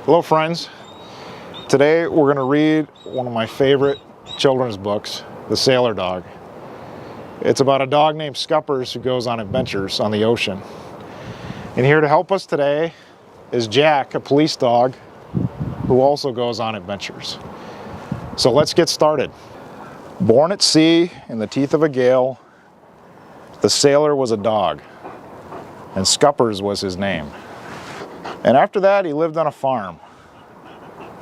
Hello friends. Today we're going to read one of my favorite children's books, The Sailor Dog. It's about a dog named Scuppers who goes on adventures on the ocean. And here to help us today is Jack, a police dog who also goes on adventures. So let's get started. Born at sea in the teeth of a gale, the sailor was a dog, and Scuppers was his name. And after that, he lived on a farm.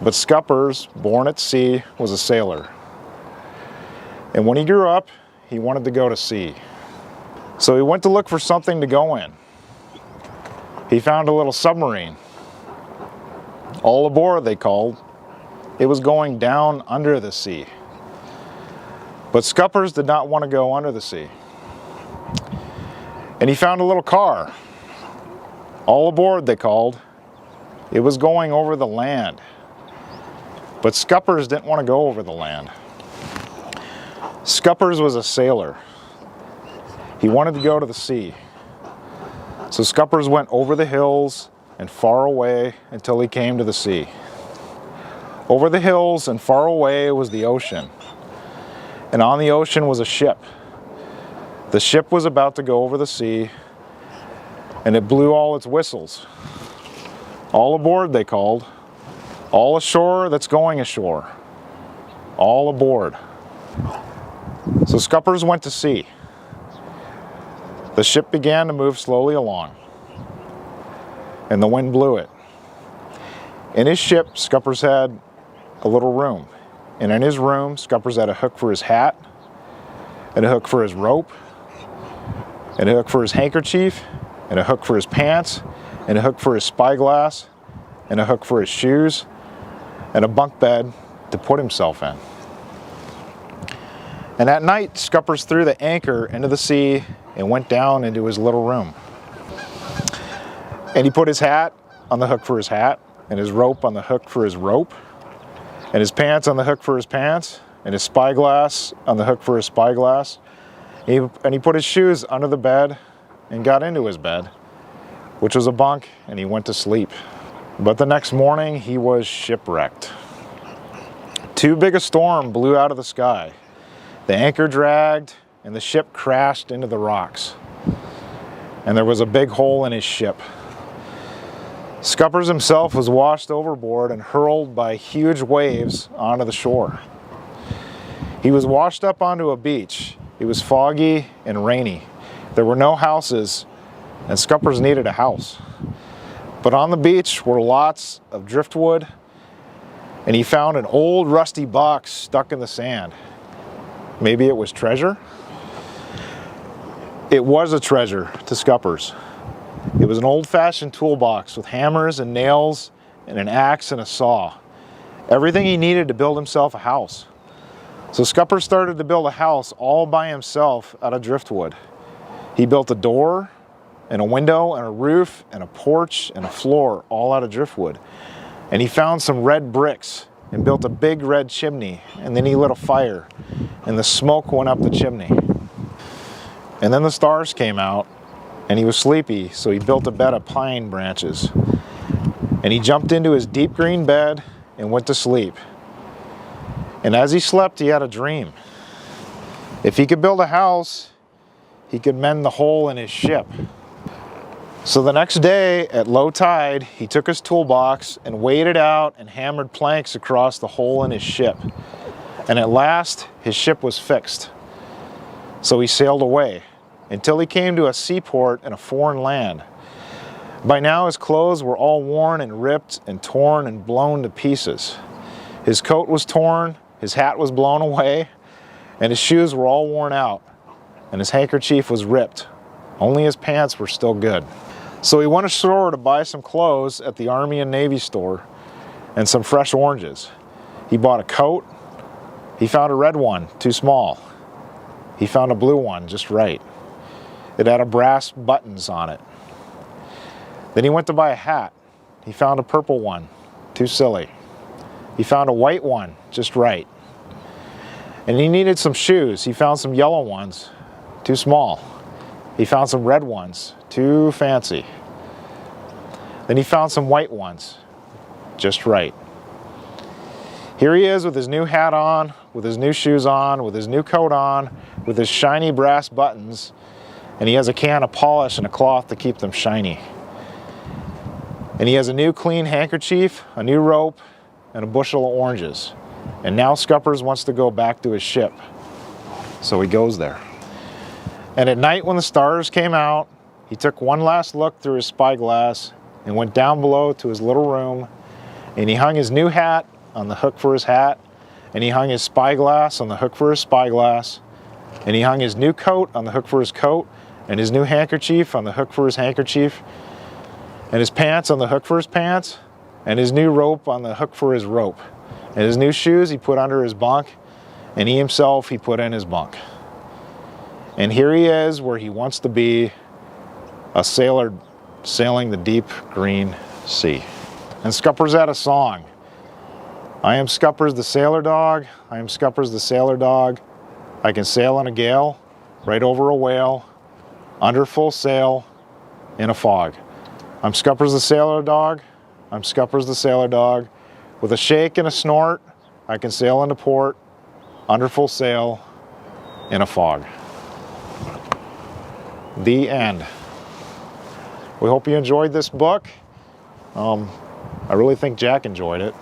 But Scuppers, born at sea, was a sailor. And when he grew up, he wanted to go to sea. So he went to look for something to go in. He found a little submarine. All aboard, they called. It was going down under the sea. But Scuppers did not want to go under the sea. And he found a little car. All aboard, they called. It was going over the land. But Scuppers didn't want to go over the land. Scuppers was a sailor. He wanted to go to the sea. So Scuppers went over the hills and far away until he came to the sea. Over the hills and far away was the ocean. And on the ocean was a ship. The ship was about to go over the sea, and it blew all its whistles. All aboard, they called. All ashore that's going ashore. All aboard. So Scuppers went to sea. The ship began to move slowly along, and the wind blew it. In his ship, Scuppers had a little room. And in his room, Scuppers had a hook for his hat, and a hook for his rope, and a hook for his handkerchief, and a hook for his pants, and a hook for his spyglass, and a hook for his shoes, and a bunk bed to put himself in. And at night, Scuppers threw the anchor into the sea and went down into his little room. And he put his hat on the hook for his hat, and his rope on the hook for his rope, and his pants on the hook for his pants, and his spyglass on the hook for his spyglass. And he put his shoes under the bed and got into his bed, which was a bunk, and he went to sleep. But the next morning, he was shipwrecked. Too big a storm blew out of the sky. The anchor dragged, and the ship crashed into the rocks. And there was a big hole in his ship. Scuppers himself was washed overboard and hurled by huge waves onto the shore. He was washed up onto a beach. It was foggy and rainy. There were no houses, and Scuppers needed a house. But on the beach were lots of driftwood, and he found an old rusty box stuck in the sand. Maybe it was treasure? It was a treasure to Scuppers. It was an old-fashioned toolbox with hammers and nails and an axe and a saw. Everything he needed to build himself a house. So Scuppers started to build a house all by himself out of driftwood. He built a door and a window and a roof and a porch and a floor all out of driftwood. And he found some red bricks and built a big red chimney, and then he lit a fire and the smoke went up the chimney. And then the stars came out and he was sleepy, so he built a bed of pine branches. And he jumped into his deep green bed and went to sleep. And as he slept, he had a dream. If he could build a house, he could mend the hole in his ship. So the next day at low tide, he took his toolbox and weighed it out and hammered planks across the hole in his ship. And at last, his ship was fixed. So he sailed away until he came to a seaport in a foreign land. By now, his clothes were all worn and ripped and torn and blown to pieces. His coat was torn, his hat was blown away, and his shoes were all worn out, and his handkerchief was ripped. Only his pants were still good. So he went ashore to buy some clothes at the Army and Navy store and some fresh oranges. He bought a coat. He found a red one, too small. He found a blue one, just right. It had a brass buttons on it. Then he went to buy a hat. He found a purple one, too silly. He found a white one, just right. And he needed some shoes. He found some yellow ones, too small. He found some red ones, too fancy. Then he found some white ones, just right. Here he is with his new hat on, with his new shoes on, with his new coat on, with his shiny brass buttons, and he has a can of polish and a cloth to keep them shiny. And he has a new clean handkerchief, a new rope, and a bushel of oranges. And now Scuppers wants to go back to his ship. So he goes there. And at night when the stars came out, he took one last look through his spyglass and went down below to his little room, and he hung his new hat on the hook for his hat, and he hung his spyglass on the hook for his spyglass, and he hung his new coat on the hook for his coat, and his new handkerchief on the hook for his handkerchief, and his pants on the hook for his pants, and his new rope on the hook for his rope, and his new shoes he put under his bunk, and he himself he put in his bunk. And here he is where he wants to be, a sailor sailing the deep green sea. And Scuppers had a song. I am Scuppers the sailor dog, I am Scuppers the sailor dog. I can sail in a gale, right over a whale, under full sail, in a fog. I'm Scuppers the sailor dog, I'm Scuppers the sailor dog. With a shake and a snort, I can sail into port, under full sail, in a fog. The end. We hope you enjoyed this book. I really think Jack enjoyed it.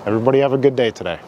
Everybody have a good day today.